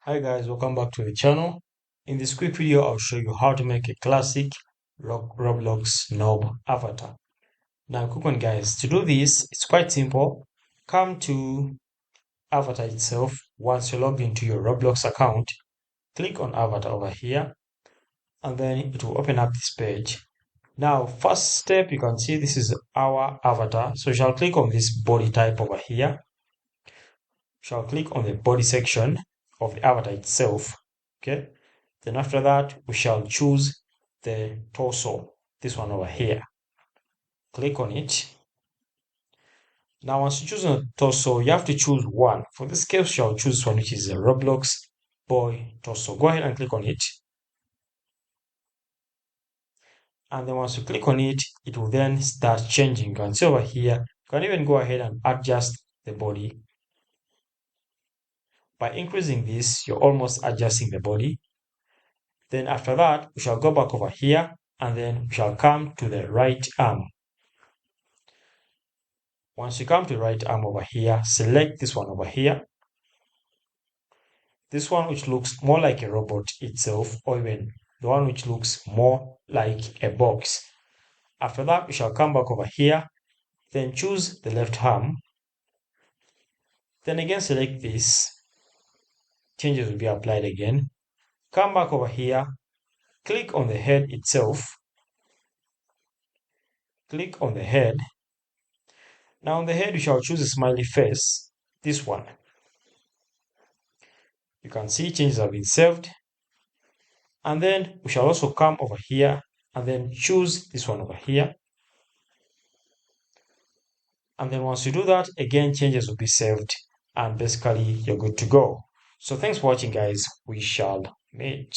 Hi guys, welcome back to the channel. In this quick video, I'll show you how to make a classic Roblox Noob avatar. Now, quick one guys, to do this, it's quite simple. Come to avatar itself. Once you're logged into your Roblox account, click on avatar over here, and then it will open up this page. Now, first step, you can see this is our avatar. So you shall click on this body type over here. Shall click on the body section of the avatar itself. Okay, then after that we shall choose the torso, this one over here. Click on it. Now once you choose the torso, you have to choose one. For this case, we shall choose one, which is a Roblox boy torso. Go ahead and click on it, and then once you click on it, it will then start changing. You can see over here, you can even go ahead and adjust the body. By increasing this, you're almost adjusting the body. Then after that, we shall go back over here, and then we shall come to the right arm. Once you come to the right arm over here, select this one over here. This one which looks more like a robot itself, or even the one which looks more like a box. After that, we shall come back over here, then choose the left arm. Then again select this. Changes will be applied again. Come back over here, click on the head itself. Click on the head. Now on the head, we shall choose a smiley face, this one. You can see changes have been saved. And then we shall also come over here and then choose this one over here. And then once you do that, again, changes will be saved and basically you're good to go. So thanks for watching guys. We shall meet.